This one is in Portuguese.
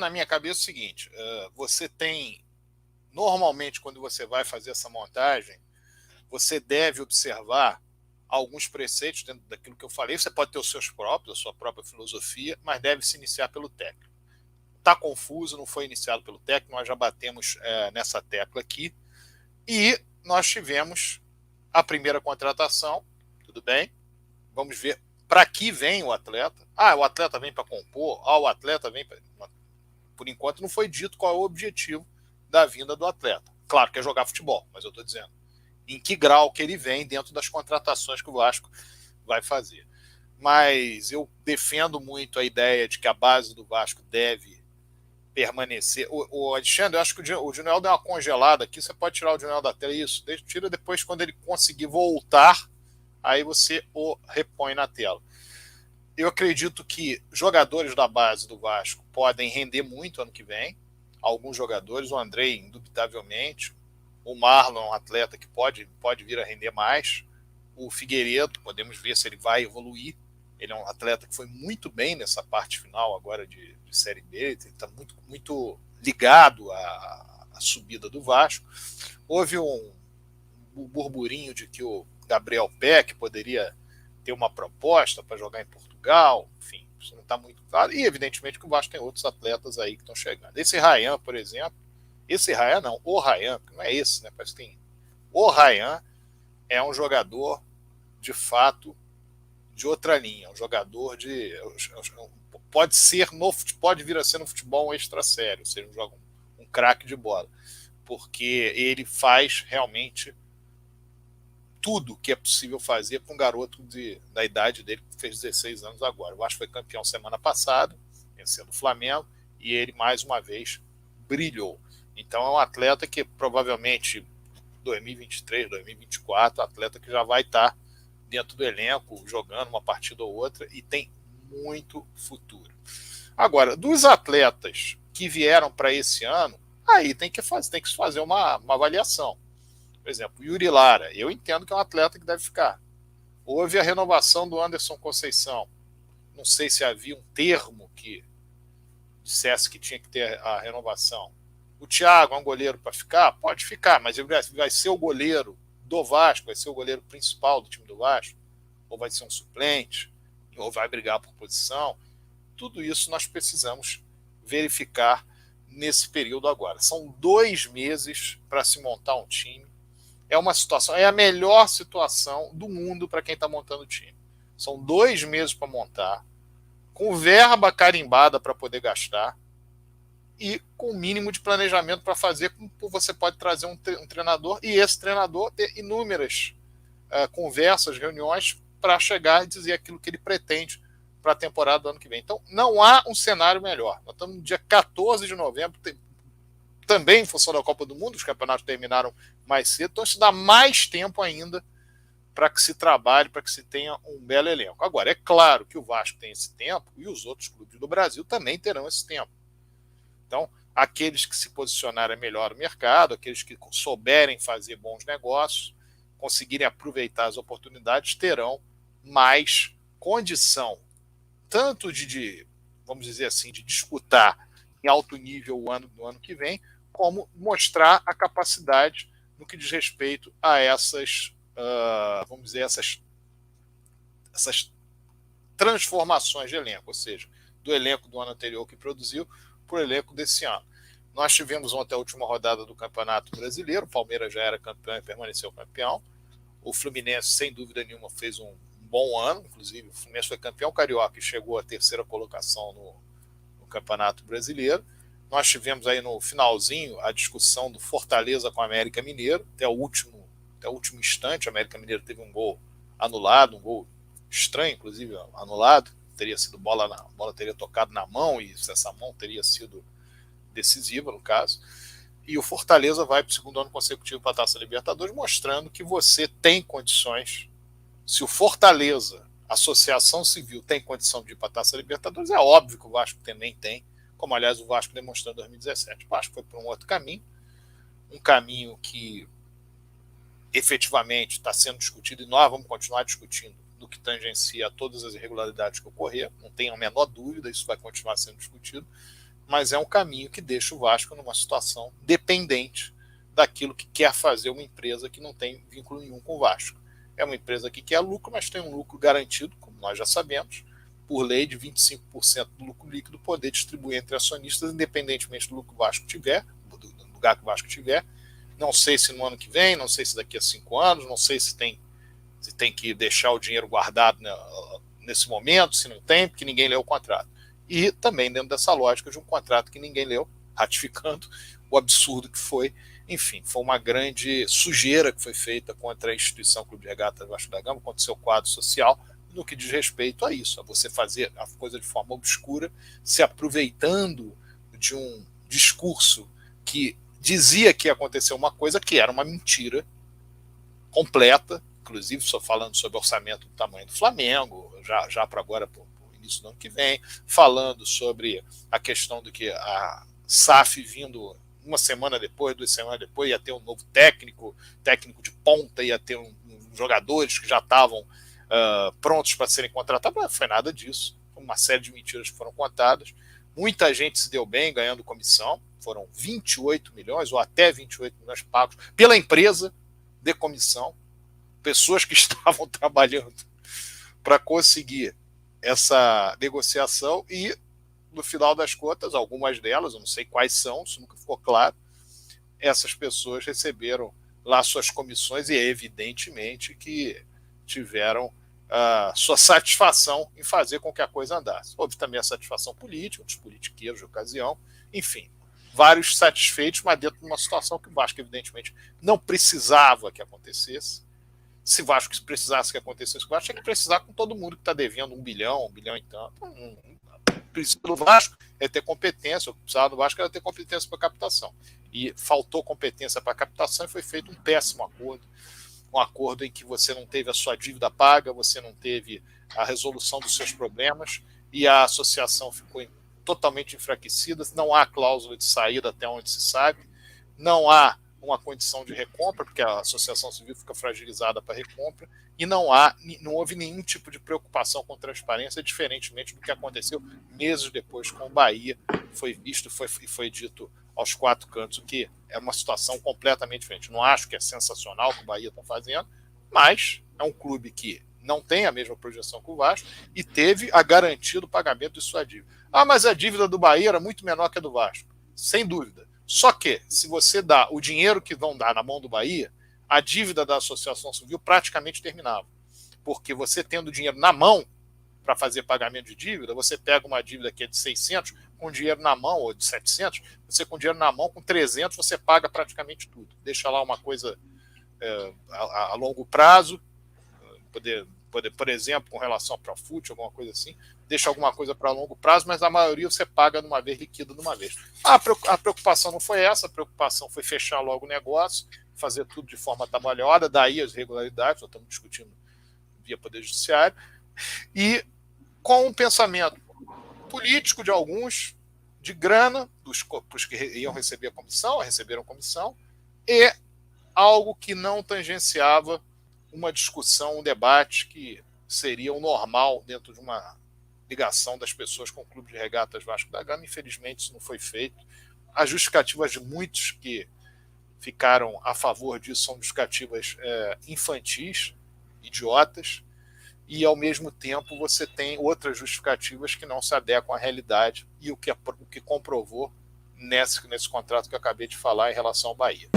na minha cabeça o seguinte, você tem, normalmente quando você vai fazer essa montagem, você deve observar alguns preceitos dentro daquilo que eu falei, você pode ter os seus próprios, a sua própria filosofia, mas deve se iniciar pelo técnico. Está confuso, não foi iniciado pelo técnico, nós já batemos nessa tecla aqui, e nós tivemos a primeira contratação, tudo bem, vamos ver para que vem o atleta. O atleta vem para compor, o atleta vem para... Por enquanto não foi dito qual é o objetivo da vinda do atleta. Claro que é jogar futebol, mas eu estou dizendo em que grau que ele vem dentro das contratações que o Vasco vai fazer. Mas eu defendo muito a ideia de que a base do Vasco deve permanecer. O Alexandre, eu acho que o Junel deu uma congelada aqui, você pode tirar o Junel da tela, isso, tira depois quando ele conseguir voltar, aí você o repõe na tela. Eu acredito que jogadores da base do Vasco podem render muito ano que vem, alguns jogadores, o Andrei, indubitavelmente, o Marlon, um atleta que pode vir a render mais, o Figueiredo, podemos ver se ele vai evoluir, ele é um atleta que foi muito bem nessa parte final agora de Série B, ele está muito ligado à subida do Vasco. Houve um burburinho de que o Gabriel Peck poderia ter uma proposta para jogar em Portugal, enfim, isso não está muito claro, e evidentemente que o Vasco tem outros atletas aí que estão chegando. Esse Ryan, por exemplo, o Ryan, não é esse, né? Parece que tem. O Ryan é um jogador, de fato, de outra linha, um jogador de. Pode vir a ser no futebol um extra sério, ou seja, um craque de bola, porque ele faz realmente tudo que é possível fazer para um garoto da idade dele, que fez 16 anos agora. O Vasco foi campeão semana passada, vencendo o Flamengo, e ele, mais uma vez, brilhou. Então é um atleta que provavelmente 2023, 2024, atleta que já vai estar dentro do elenco, jogando uma partida ou outra, e tem muito futuro. Agora, dos atletas que vieram para esse ano, aí tem que se fazer uma avaliação. Por exemplo, o Yuri Lara, eu entendo que é um atleta que deve ficar. Houve a renovação do Anderson Conceição. Não sei se havia um termo que dissesse que tinha que ter a renovação. O Thiago é um goleiro para ficar? Pode ficar, mas ele vai ser o goleiro do Vasco, vai ser o goleiro principal do time do Vasco, ou vai ser um suplente, ou vai brigar por posição. Tudo isso nós precisamos verificar nesse período agora. São 2 meses para se montar um time. É uma situação, é a melhor situação do mundo para quem está montando o time. São 2 meses para montar, com verba carimbada para poder gastar e com o mínimo de planejamento para fazer, como você pode trazer um treinador e esse treinador ter inúmeras conversas, reuniões para chegar e dizer aquilo que ele pretende para a temporada do ano que vem. Então, não há um cenário melhor. Nós estamos no dia 14 de novembro, também em função da Copa do Mundo, os campeonatos terminaram mais cedo, então isso dá mais tempo ainda para que se trabalhe, para que se tenha um belo elenco. Agora, é claro que o Vasco tem esse tempo e os outros clubes do Brasil também terão esse tempo. Então, aqueles que se posicionarem melhor no mercado, aqueles que souberem fazer bons negócios, conseguirem aproveitar as oportunidades, terão mais condição, tanto vamos dizer assim, de disputar em alto nível no ano que vem, como mostrar a capacidade no que diz respeito a essas, vamos dizer, essas transformações de elenco, ou seja, do elenco do ano anterior que produziu para o elenco desse ano. Nós tivemos ontem a última rodada do Campeonato Brasileiro, o Palmeiras já era campeão e permaneceu campeão, o Fluminense, sem dúvida nenhuma, fez um bom ano, inclusive o Fluminense foi campeão carioca e chegou à 3ª colocação no Campeonato Brasileiro. Nós tivemos aí no finalzinho a discussão do Fortaleza com o América Mineiro, até o último instante. O América Mineiro teve um gol anulado, um gol estranho, inclusive anulado, teria sido bola teria tocado na mão e essa mão teria sido decisiva no caso. E o Fortaleza vai para o 2º ano consecutivo para a Taça Libertadores, mostrando que você tem condições. Se o Fortaleza, Associação Civil, tem condição de ir para a Taça Libertadores, é óbvio que o Vasco também tem, como aliás o Vasco demonstrou em 2017. O Vasco foi por um outro caminho, um caminho que efetivamente está sendo discutido e nós vamos continuar discutindo no que tangencia a todas as irregularidades que ocorreram, não tenho a menor dúvida, isso vai continuar sendo discutido, mas é um caminho que deixa o Vasco numa situação dependente daquilo que quer fazer uma empresa que não tem vínculo nenhum com o Vasco. É uma empresa que quer lucro, mas tem um lucro garantido, como nós já sabemos, por lei de 25% do lucro líquido poder distribuir entre acionistas, independentemente do lucro que o Vasco tiver, do lugar que o Vasco tiver. Não sei se no ano que vem, não sei se daqui a 5 anos, não sei se tem que deixar o dinheiro guardado nesse momento, se não tem, porque ninguém leu o contrato. E também dentro dessa lógica de um contrato que ninguém leu, ratificando o absurdo que foi. Enfim, foi uma grande sujeira que foi feita contra a instituição Clube de Regatas Vasco da Gama, contra o seu quadro social, no que diz respeito a isso, a você fazer a coisa de forma obscura, se aproveitando de um discurso que dizia que ia acontecer uma coisa que era uma mentira completa, inclusive só falando sobre orçamento do tamanho do Flamengo, já para agora, para o início do ano que vem, falando sobre a questão do que a SAF vindo uma semana depois, 2 semanas depois, ia ter um novo técnico de ponta, ia ter jogadores que já estavam prontos para serem contratados. Não foi nada disso. Uma série de mentiras que foram contadas. Muita gente se deu bem ganhando comissão. Foram 28 milhões ou até 28 milhões pagos pela empresa de comissão. Pessoas que estavam trabalhando para conseguir essa negociação e, no final das contas, algumas delas, eu não sei quais são, isso nunca ficou claro, essas pessoas receberam lá suas comissões e, evidentemente, que tiveram sua satisfação em fazer com que a coisa andasse. Houve também a satisfação política, dos politiqueiros de ocasião, enfim, vários satisfeitos, mas dentro de uma situação que o Vasco, evidentemente, não precisava que acontecesse. Se o Vasco precisasse que acontecesse, o Vasco tinha que precisar com todo mundo que está devendo 1 bilhão e tanto. O princípio do Vasco é ter competência, o precisava do Vasco era ter competência para captação. E faltou competência para captação e foi feito um péssimo acordo. Um acordo em que você não teve a sua dívida paga, você não teve a resolução dos seus problemas e a associação ficou totalmente enfraquecida. Não há cláusula de saída até onde se sabe, não há uma condição de recompra, porque a associação civil fica fragilizada para recompra, e não houve nenhum tipo de preocupação com transparência, diferentemente do que aconteceu meses depois com o Bahia, foi visto e foi dito aos 4 cantos, o que é uma situação completamente diferente. Não acho que é sensacional o que o Bahia está fazendo, mas é um clube que não tem a mesma projeção que o Vasco e teve a garantia do pagamento de sua dívida. Mas a dívida do Bahia era muito menor que a do Vasco, sem dúvida. Só que, se você dá o dinheiro que vão dar na mão do Bahia, a dívida da Associação Civil praticamente terminava. Porque você tendo dinheiro na mão para fazer pagamento de dívida, você pega uma dívida que é de 600, com dinheiro na mão, ou de 700, você com dinheiro na mão, com 300, você paga praticamente tudo. Deixa lá uma coisa a longo prazo, por exemplo, com relação ao Profut, alguma coisa assim, deixa alguma coisa para longo prazo, mas a maioria você paga de uma vez, liquida de uma vez. A preocupação não foi essa, a preocupação foi fechar logo o negócio, fazer tudo de forma trabalhada, daí as irregularidades, nós estamos discutindo via Poder Judiciário, e com um pensamento político de alguns, de grana, dos que iam receber a comissão, receberam comissão, e algo que não tangenciava uma discussão, um debate que seria o normal dentro de uma ligação das pessoas com o Clube de Regatas Vasco da Gama. Infelizmente, isso não foi feito. As justificativas de muitos que ficaram a favor disso são justificativas infantis, idiotas, e, ao mesmo tempo, você tem outras justificativas que não se adequam à realidade e o que comprovou nesse contrato que eu acabei de falar em relação ao Bahia.